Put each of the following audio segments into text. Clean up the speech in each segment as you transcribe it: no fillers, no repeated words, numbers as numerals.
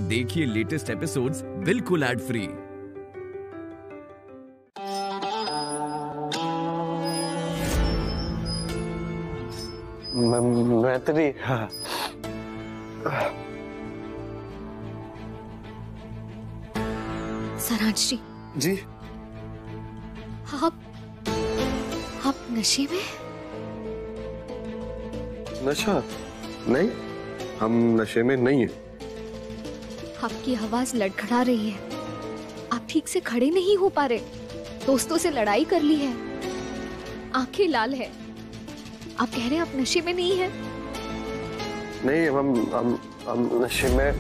देखिए latest episodes बिल्कुल ad free. मैत्री, हाँ। सराज जी, आप नशे में? नशा नहीं, हम नशे में नहीं है। आपकी आवाज लड़खड़ा रही है। आप ठीक से खड़े नहीं हो पा रहे। दोस्तों से लड़ाई कर ली है, आंखें लाल है। आप कह रहे हैं आप नशे में नहीं है? नहीं, हम नशे में,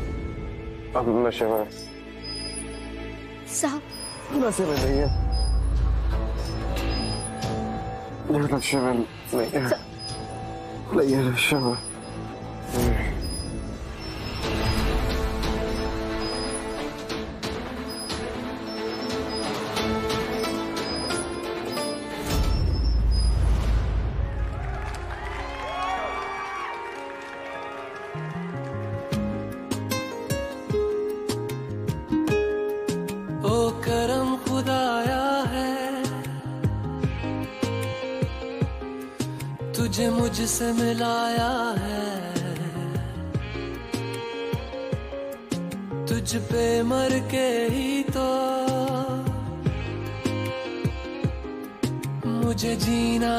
हम नशे में साहब, नशे में नहीं है। नशे में नहीं है, नहीं है नशे में। ओ करम खुदाया है, तुझे मुझसे मिलाया है। तुझ पे मर के ही तो मुझे जीना।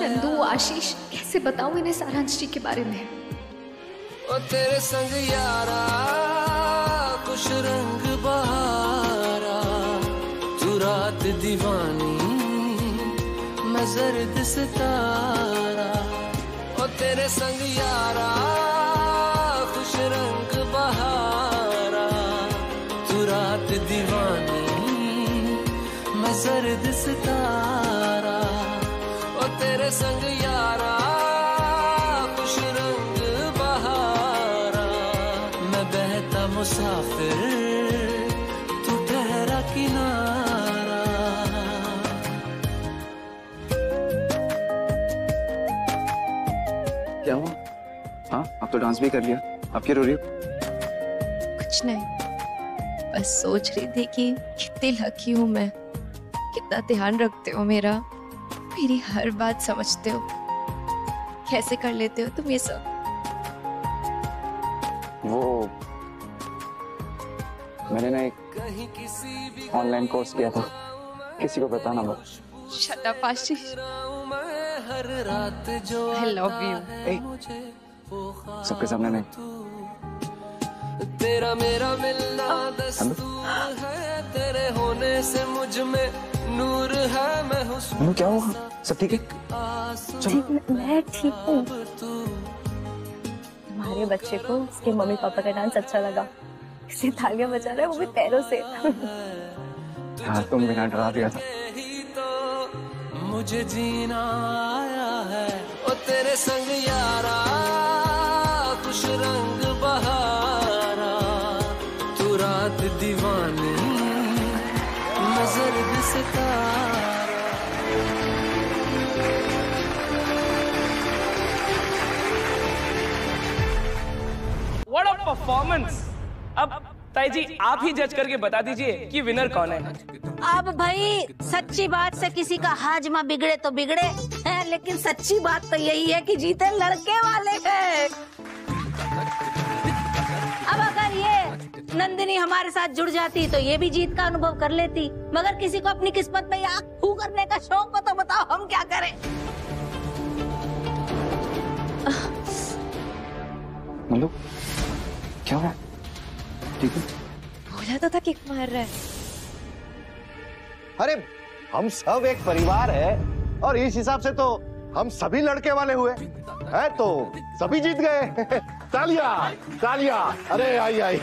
नंदू, आशीष, कैसे बताऊं इन्हें सारांश जी के बारे में? ओ तेरे संग यारा खुश रंग बहारा, तू रात दीवानी मैं जर्द सितारा। ओ तेरे संग यारा खुश रंग बहारा, तू रात दीवानी मैं जर्द सितारा। ओ तेरे संग यारा खुश रंग बहारा, मैं बहता मुसाफिर तू ठहरा किनारा। क्या हुआ? हाँ, आप तो डांस भी कर लिया, आप क्यों रो रही हो? कुछ नहीं, बस सोच रही थी कि कितनी लकी हूँ मैं, कितना ध्यान रखते हो मेरा, मेरी हर बात समझते हो। कैसे कर लेते हो तुम ये सब? वो मैंने ना एक ऑनलाइन कोर्स किया था, किसी को बताना मत। Shut up Ashish, I love you। सबके सामने नहीं। तेरा मेरा मिलना दस्तूर है, तेरे होने से मुझ में नूर है। मैं हुस्न, क्या हुआ? सब ठीक है? चलो। मैं ठीक हूँ। तुम्हारे बच्चे को उसके मम्मी पापा का डांस अच्छा लगा, इसे तालियां बजा रहा है, वो भी पैरों से। हाँ, तुम बिना डरा दिया था। मुझे जीना आया है। ओ तेरे संग यारा खुश रंग बहारा, तू रात दीवानी नजर सितारा। What a performance! अब ताई जी आप ही जज करके बता दीजिए कि विनर कौन है। अब भाई सच्ची बात से किसी का हाजमा बिगड़े तो बिगड़े हैं, लेकिन सच्ची बात तो यही है कि जीते लड़के वाले हैं। अब अगर ये नंदिनी हमारे साथ जुड़ जाती तो ये भी जीत का अनुभव कर लेती, मगर किसी को अपनी किस्मत में आग फू करने का शौक हो तो बताओ हम क्या करें? मतलब क्या हुआ? ठीक है? बोला तो था किक मार रहा है। अरे हम सब एक परिवार है और इस हिसाब से तो हम सभी लड़के वाले हुए हैं, तो सभी जीत गए। तालियां तालियां, अरे आई आई।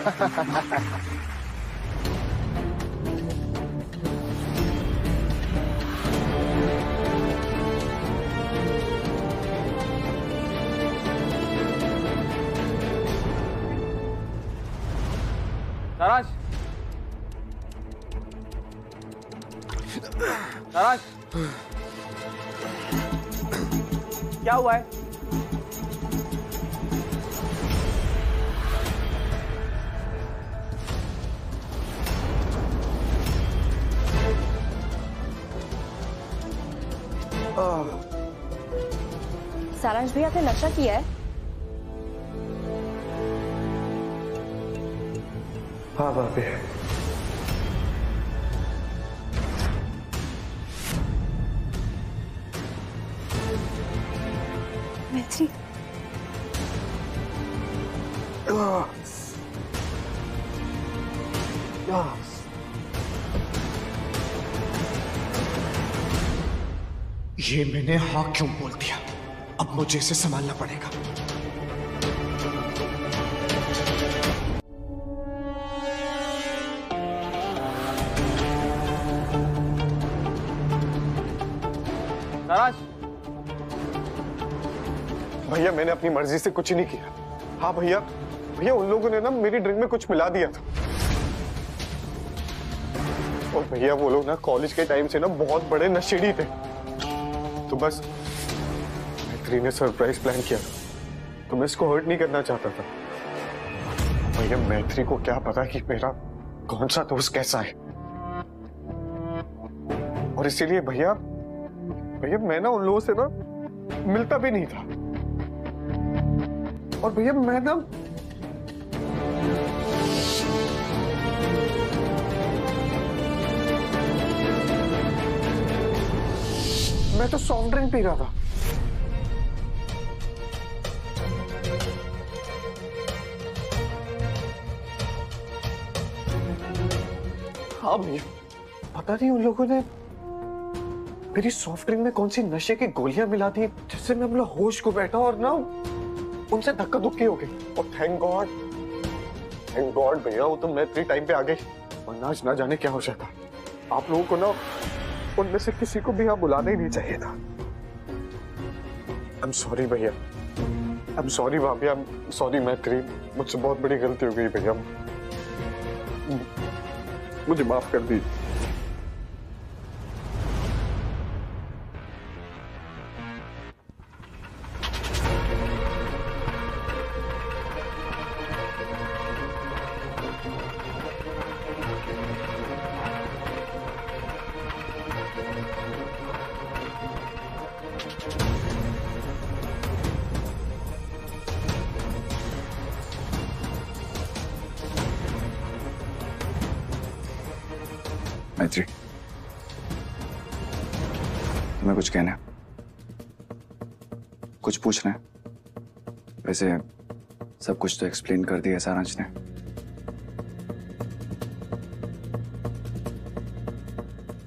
ताराश, ताराश, क्या हुआ है? सारांश भैया, आपने नशा किया है? हाँ भाभी। मैत्री, ये मैंने हाँ क्यों बोल दिया? अब मुझे इसे संभालना पड़ेगा। भैया मैंने अपनी मर्जी से कुछ नहीं किया। हाँ भैया, भैया उन लोगों ने ना मेरी ड्रिंक में कुछ मिला दिया था। और भैया वो लोग ना कॉलेज के टाइम से ना बहुत बड़े नशेड़ी थे। तो बस मैत्री ने सरप्राइज प्लान किया था, तो मैं इसको हर्ट नहीं करना चाहता था। भैया मैत्री को क्या पता कि मेरा कौन सा दोस्त कैसा है। और इसीलिए भैया मैं ना उन लोगों से ना मिलता भी नहीं था। और भैया मैं ना मैं तो सॉफ्ट ड्रिंक पी रहा था। हाँ भैया, पता नहीं उन लोगों ने मेरी सॉफ्ट ड्रिंक में कौन सी नशे की गोलियां मिला दी, जिससे मैं अपना होश को बैठा और ना उनसे धक्का धुक्की हो गई। और थैंक गॉड भैया वो तो मैत्री टाइम पे आ गई, वरना आज ना जाने क्या हो जाता। आप लोगों को ना उनमें से किसी को भी यहाँ बुलाना ही नहीं चाहिए था। I'm sorry भैया, I'm sorry भाभी, I'm sorry मैत्री, मुझसे बहुत बड़ी गलती हो गई भैया, मुझे माफ कर दी। मैत्री, तुम्हें कुछ कहना है? कुछ पूछना है? वैसे सब कुछ तो एक्सप्लेन कर दिया सारांश ने।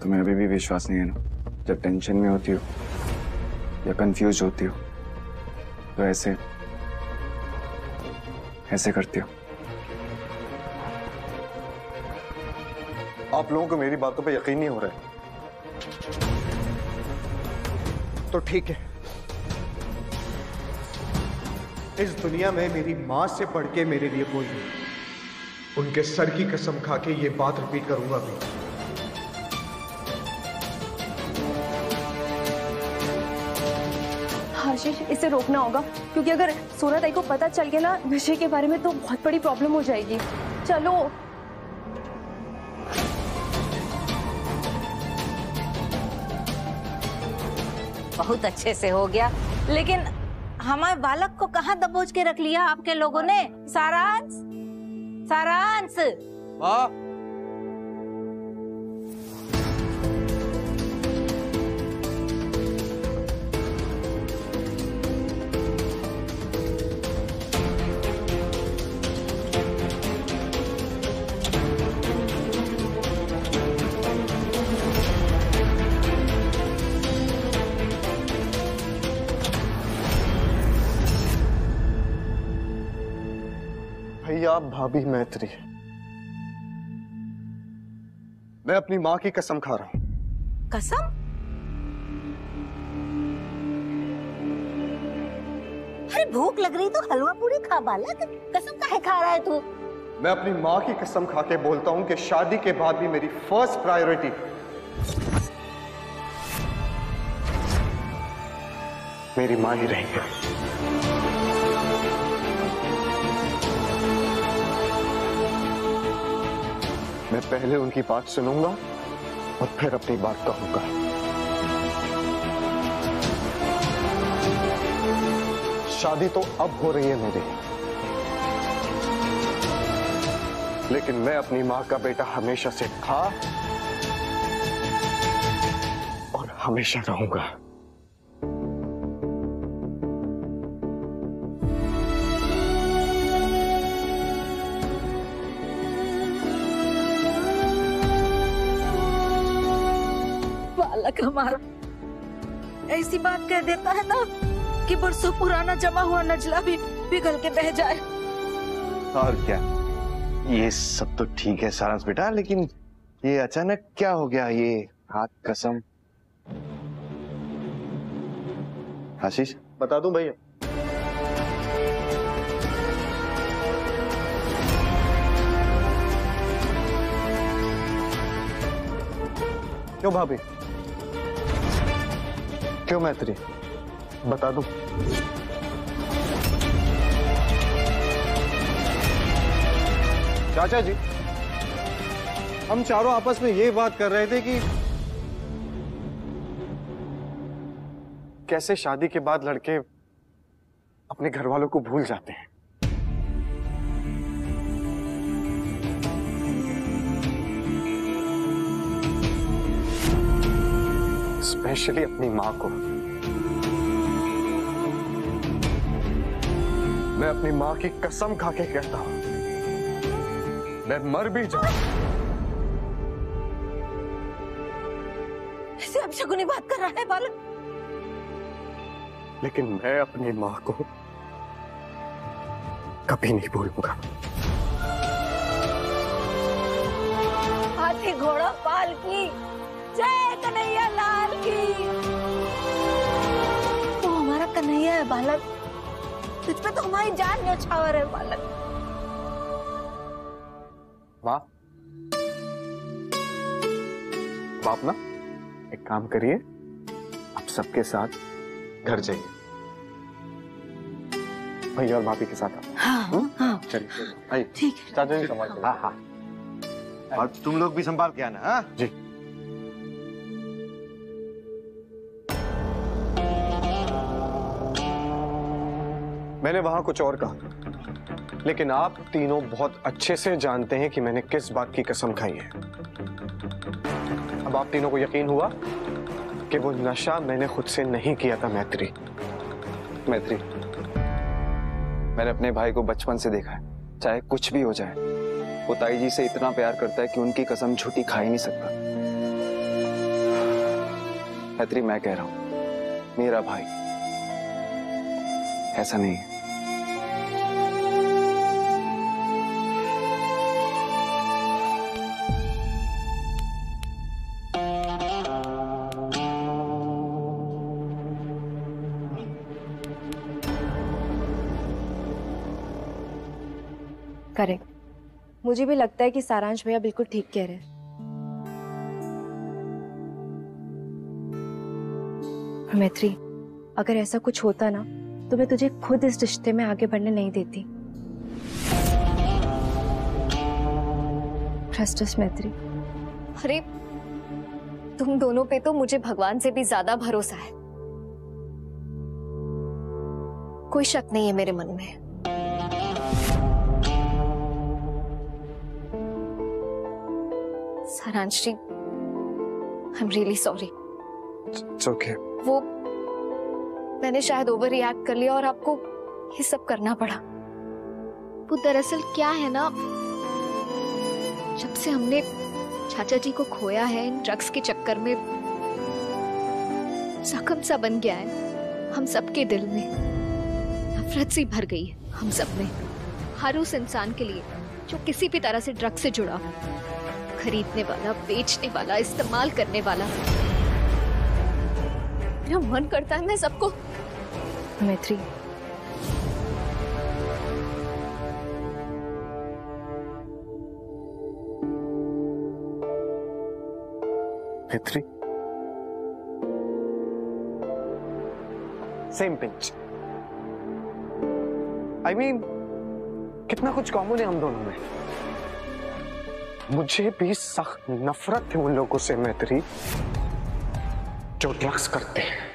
तुम्हें अभी भी विश्वास नहीं है ना? जब टेंशन में होती हो या कंफ्यूज होती हो तो ऐसे करती हो। आप लोगों को मेरी बातों पे यकीन नहीं हो रहा है तो ठीक है, इस दुनिया में मेरी मां से बढ़ के मेरे लिए कोई नहीं। उनके सर की कसम खा के ये बात रिपीट करूंगा भी। आशीष, इसे रोकना होगा, क्योंकि अगर सोना ताई को पता चल गया ना नशे के बारे में तो बहुत बड़ी प्रॉब्लम हो जाएगी। चलो। बहुत अच्छे से हो गया, लेकिन हमारे बालक को कहाँ दबोच के रख लिया आपके लोगों ने? सारांश, सारांश। भैया भाभी मैत्री, मैं अपनी माँ की कसम खा रहा हूँ। कसम? अरे भूख लग रही तो हलवा पूरी खा बालक, कसम काहे खा रहा है तू? मैं अपनी माँ की कसम खा के बोलता हूँ कि शादी के बाद भी मेरी फर्स्ट प्रायोरिटी मेरी माँ ही रहेगी। मैं पहले उनकी बात सुनूंगा और फिर अपनी बात कहूंगा। शादी तो अब हो रही है मेरी, लेकिन मैं अपनी माँ का बेटा हमेशा से था और हमेशा रहूंगा। बालक हमारा ऐसी बात कह देता है ना कि बरसों पुराना जमा हुआ नजला भी पिघल के बह जाए। और क्या, ये सब तो ठीक है सारांश बेटा, लेकिन ये अचानक क्या हो गया? ये हाथ कसम। आशीष बता दूं भैया? क्यों भाभी? क्यों मैत्री? बता दूं? चाचा जी, हम चारों आपस में ये बात कर रहे थे कि कैसे शादी के बाद लड़के अपने घर वालों को भूल जाते हैं। स्पेशली अपनी माँ को। मैं अपनी माँ की कसम खा के कहता हूं, मैं मर भी जाऊं, ऐसे अपशकुनी बात कर रहा है बालक। लेकिन मैं अपनी माँ को कभी नहीं भूलूंगा। हाथी घोड़ा पाल की जय कन्हैया लाल की। तो हमारा कन्हैया है बालक, तुझ पे तो हमारी जान न्यौछावर है बालक। वाह बाप ना, एक काम करिए, आप सबके साथ घर जाइए, भैया और भाभी के साथ। हाँ हाँ चलिए ठीक है। चाचा जी संभाल के। हाँ हाँ, और तुम लोग भी संभाल के आना। हाँ जी। मैंने वहां कुछ और कहा, लेकिन आप तीनों बहुत अच्छे से जानते हैं कि मैंने किस बात की कसम खाई है। अब आप तीनों को यकीन हुआ कि वो नशा मैंने खुद से नहीं किया था। मैत्री, मैत्री, मैंने अपने भाई को बचपन से देखा है, चाहे कुछ भी हो जाए, वो ताई जी से इतना प्यार करता है कि उनकी कसम झूठी खा ही नहीं सकता। मैत्री, मैं कह रहा हूं, मेरा भाई ऐसा नहीं है। करेक्ट, मुझे भी लगता है कि सारांश भैया बिल्कुल ठीक कह रहे हैं। मैत्री, अगर ऐसा कुछ होता ना तो मैं तुझे खुद इस रिश्ते में आगे बढ़ने नहीं देती। ट्रस्ट अस मैत्री। अरे तुम दोनों पे तो मुझे भगवान से भी ज्यादा भरोसा है, कोई शक नहीं है मेरे मन में। Saransh ji, I'm really sorry. It's okay. वो मैंने शायद ओवर रिएक्ट कर लिया और आपको ये सब करना पड़ा। वो दरअसल क्या है ना, जब से हमने चाचा जी को खोया है इन ड्रग्स के चक्कर में, जख्म सा बन गया है हम सबके दिल में। नफरत सी भर गई है हम सब में, हर उस इंसान के लिए जो किसी भी तरह से ड्रग्स से जुड़ा हो, खरीदने वाला, बेचने वाला, इस्तेमाल करने वाला। मेरा मन करता है मैं सबको। मैत्री, मैत्री, सेम पिंच। आई मीन, कितना कुछ कॉमन है हम दोनों में। मुझे भी सख्त नफरत है उन लोगों से मैत्री जो ड्रग्स करते हैं।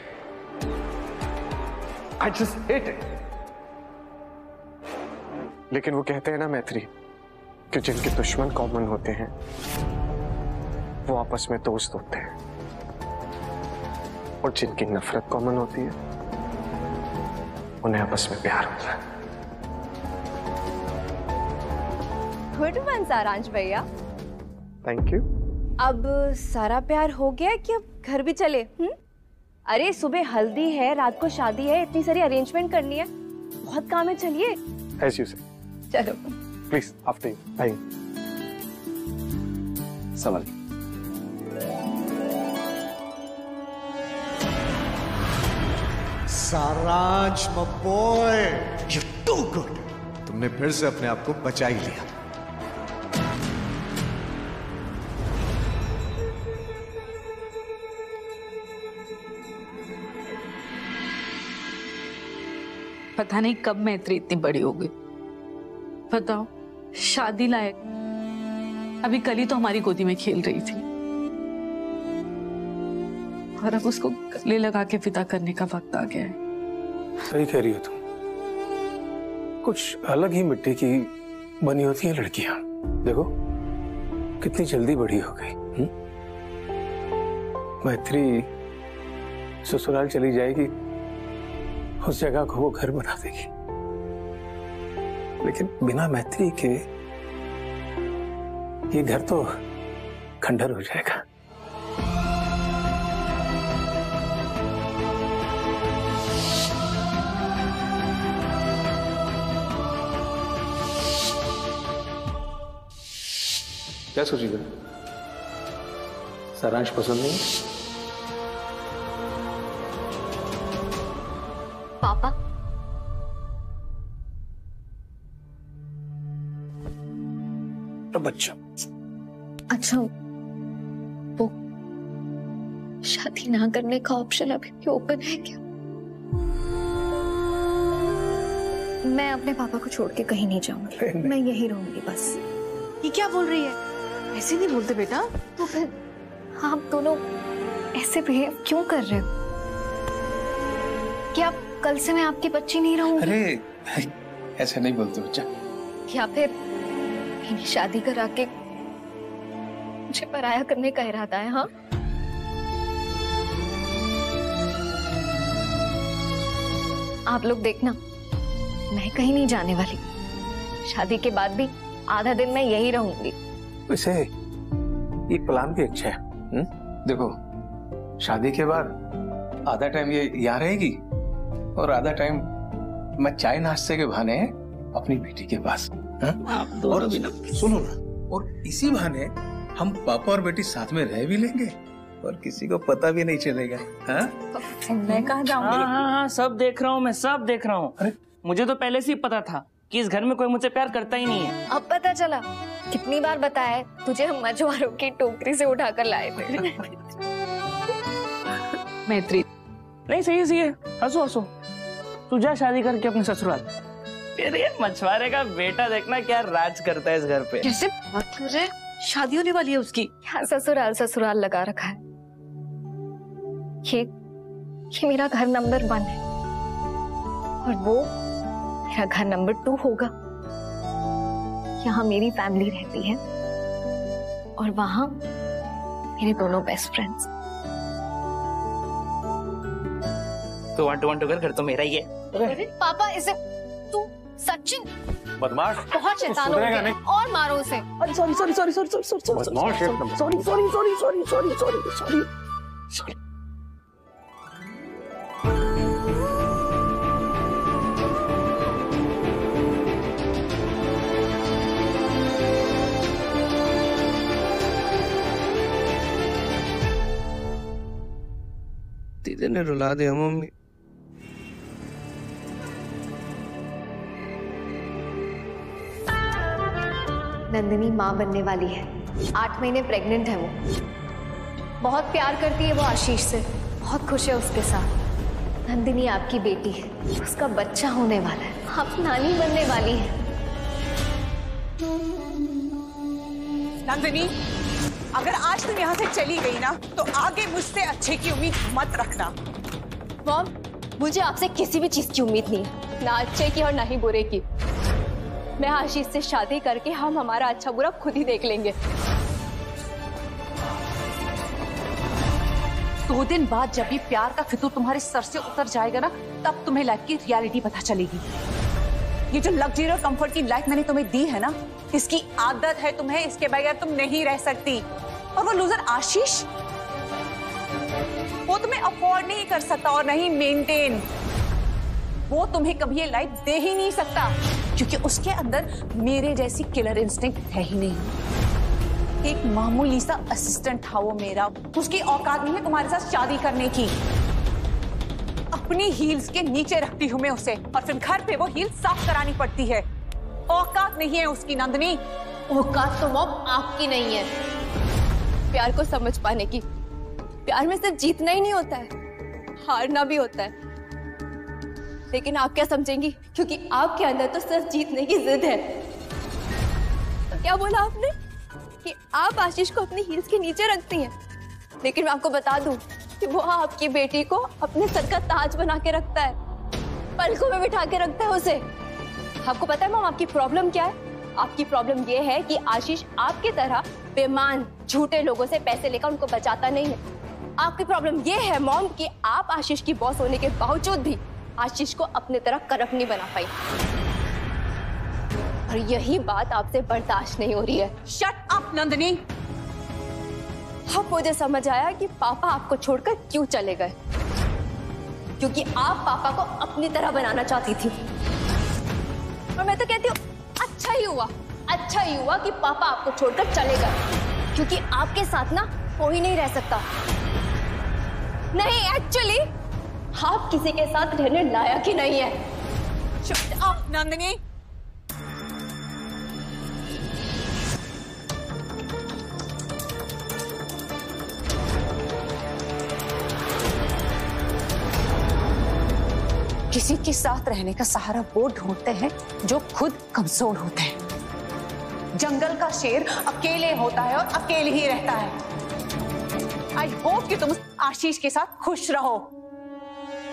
I just hate it. लेकिन वो कहते हैं ना मैत्री कि जिनके दुश्मन कॉमन होते हैं वो आपस में दोस्त होते हैं, और जिनकी नफरत कॉमन होती है उन्हें आपस में प्यार होता है। गुड वन सारांश भैया। Thank you. अब सारा प्यार हो गया कि अब घर भी चले? अरे सुबह हल्दी है, रात को शादी है, इतनी सारी अरेंजमेंट करनी है, बहुत काम है। चलिए। As you say. चलो प्लीज आफ्टर यू। आइए। संभल। सारांश my boy, you're too good. तुमने फिर से अपने आप को बचा ही लिया। पता नहीं कब मैत्री इतनी बड़ी हो गई। बताओ, शादी लायक अभी कल ही तो हमारी गोदी में खेल रही थी, और अब उसको गले लगा के विदा करने का वक्त आ गया है। सही कह रही हो तुम, कुछ अलग ही मिट्टी की बनी होती हैं लड़कियां। देखो कितनी जल्दी बड़ी हो गई। मैत्री ससुराल चली जाएगी, उस जगह को वो घर बना देगी, लेकिन बिना मैत्री के ये घर तो खंडर हो जाएगा। क्या सोची तुम? सारांश पसंद नहीं? पापा, बच्चा अच्छा वो शादी ना करने का ऑप्शन अभी भी ओपन है क्या? मैं अपने पापा को छोड़ के कहीं नहीं जाऊंगी, मैं यही रहूंगी बस। ये क्या बोल रही है? ऐसे नहीं बोलते बेटा। तो फिर आप दोनों ऐसे बिहेव क्यों कर रहे हो? क्या कल से मैं आपकी बच्ची नहीं रहूंगी? अरे ऐसे नहीं बोलते बच्चा। या फिर इन्हें शादी करा के मुझे पराया करने का इरादा है? हाँ, आप लोग देखना, मैं कहीं नहीं जाने वाली। शादी के बाद भी आधा दिन मैं यही रहूंगी। वैसे ये प्लान भी अच्छा है। देखो, शादी के बाद आधा टाइम ये यहाँ रहेगी और आधा टाइम मैं चाय नाश्ते के बहाने अपनी बेटी के पास। और सुनो ना, और इसी बहाने हम पापा और बेटी साथ में रह भी लेंगे और किसी को पता भी नहीं चलेगा। मैं कहाँ जाऊंगी? हाँ, सब देख रहा हूँ, मैं सब देख रहा हूँ। मुझे तो पहले से ही पता था कि इस घर में कोई मुझसे प्यार करता ही नहीं है। अब पता चला? कितनी बार बताया तुझे, हम मछुआरों की टोकरी से उठाकर लाए थे। मैत्री नहीं, सही है, हंसो हंसो। तू जा शादी करके अपने ससुराल। फिर ये मछुआरे का बेटा देखना क्या राज करता है इस घर पे। कैसे बात कर रहे? शादी होने वाली है उसकी। यहाँ ससुराल ससुराल लगा रखा है। ये मेरा घर नंबर 1 है और वो मेरा घर नंबर 2 होगा। यहाँ मेरी फैमिली रहती है और वहां मेरे दोनों बेस्ट फ्रेंड्स। तो 1-2 कर, घर तो मेरा ही है। पापा, इसे तू सचिन बदमाश, बहुत शैतान हो गया, और मारो उसे। सॉरी। दीदी ने रुला दिया मम्मी। नंदिनी माँ बनने वाली है, 8 महीने प्रेग्नेंट है वो। बहुत प्यार करती है वो आशीष से, बहुत खुश है उसके साथ। नंदिनी आपकी बेटी है, उसका बच्चा होने वाला है, आप नानी बनने वाली है। नंदिनी, अगर आज तुम यहाँ से चली गई ना तो आगे मुझसे अच्छे की उम्मीद मत रखना। मॉम, मुझे आपसे किसी भी चीज की उम्मीद नहीं, ना अच्छे की और ना ही बुरे की। मैं आशीष से शादी करके हम हमारा अच्छा बुरा खुद ही देख लेंगे। 2 दिन बाद जब ये प्यार का फितूर तुम्हारे सर से उतर जाएगा ना, तब तुम्हें लाइफ की रियलिटी पता चलेगी। ये जो लग्जरी और कंफर्ट की लाइफ मैंने तुम्हें दी है ना, इसकी आदत है तुम्हें, इसके बगैर तुम नहीं रह सकती। और वो लूजर आशीष, वो तुम्हें अफोर्ड नहीं कर सकता और नहीं मेंटेन। वो तुम्हें कभी ये लाइफ दे ही नहीं सकता, क्योंकि उसके अंदर मेरे जैसी किलर इंस्टिंक्ट है ही नहीं। एक मामूली सा असिस्टेंट था वो मेरा, उसकी औकात नहीं है तुम्हारे साथ शादी करने की। अपनी हील्स के नीचे रखती हूँ मैं उसे, और फिर घर पे वो हील साफ करानी पड़ती है। औकात नहीं है उसकी नंदनी। औकात तो मॉम आपकी नहीं है प्यार को समझ पाने की। प्यार में सिर्फ जीतना ही नहीं होता है, हारना भी होता है। लेकिन आप क्या समझेंगी, क्योंकि आपके अंदर तो सिर्फ जीतने की जिद है। तो क्या बोला आपने कि आप आशीष को अपनी हील्स के नीचे रखती हैं, लेकिन मैं आपको बता दूं कि वो आपकी बेटी को अपने सर का ताज बना के रखता है, पलकों में बिठा के रखता है उसे। आपको पता है मॉम आपकी प्रॉब्लम क्या है? आपकी प्रॉब्लम ये है कि आशीष आपकी तरह बेईमान झूठे लोगों से पैसे लेकर उनको बचाता नहीं है। आपकी प्रॉब्लम ये है मॉम कि आप आशीष की बॉस होने के बावजूद भी आशीष को अपने तरह करप्ट नहीं बना पाई, और यही बात आपसे बर्दाश्त नहीं हो रही है। Shut up Nandini. अब मुझे समझ आया कि पापा आपको छोड़कर क्यों चले गए, क्योंकि आप पापा को अपनी तरह बनाना चाहती थी। और मैं तो कहती हूँ अच्छा ही हुआ कि पापा आपको छोड़कर चले गए, क्योंकि आपके साथ ना कोई नहीं रह सकता। नहीं, एक्चुअली आप किसी के साथ रहने लायक ही नहीं है। Shut up Nandini. किसी के साथ रहने का सहारा वो ढूंढते हैं जो खुद कमजोर होते हैं। जंगल का शेर अकेले होता है और अकेले ही रहता है। आई होप कि तुम आशीष के साथ खुश रहो,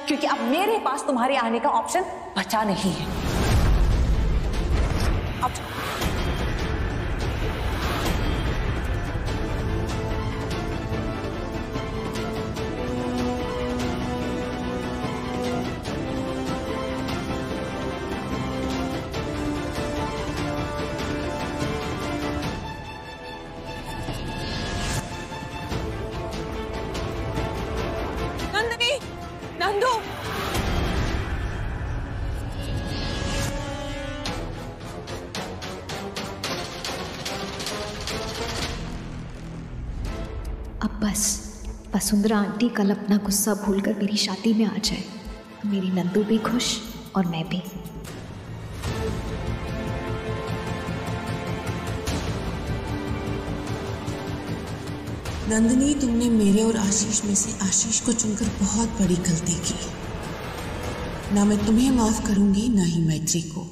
क्योंकि अब मेरे पास तुम्हारे आने का ऑप्शन बचा नहीं है। अब नंदू, अब बस वसुंधरा आंटी कल अपना गुस्सा भूलकर मेरी शादी में आ जाए, तो मेरी नंदू भी खुश और मैं भी। नंदिनी, तुमने मेरे और आशीष में से आशीष को चुनकर बहुत बड़ी गलती की। ना मैं तुम्हें माफ करूंगी, ना ही मैत्री को।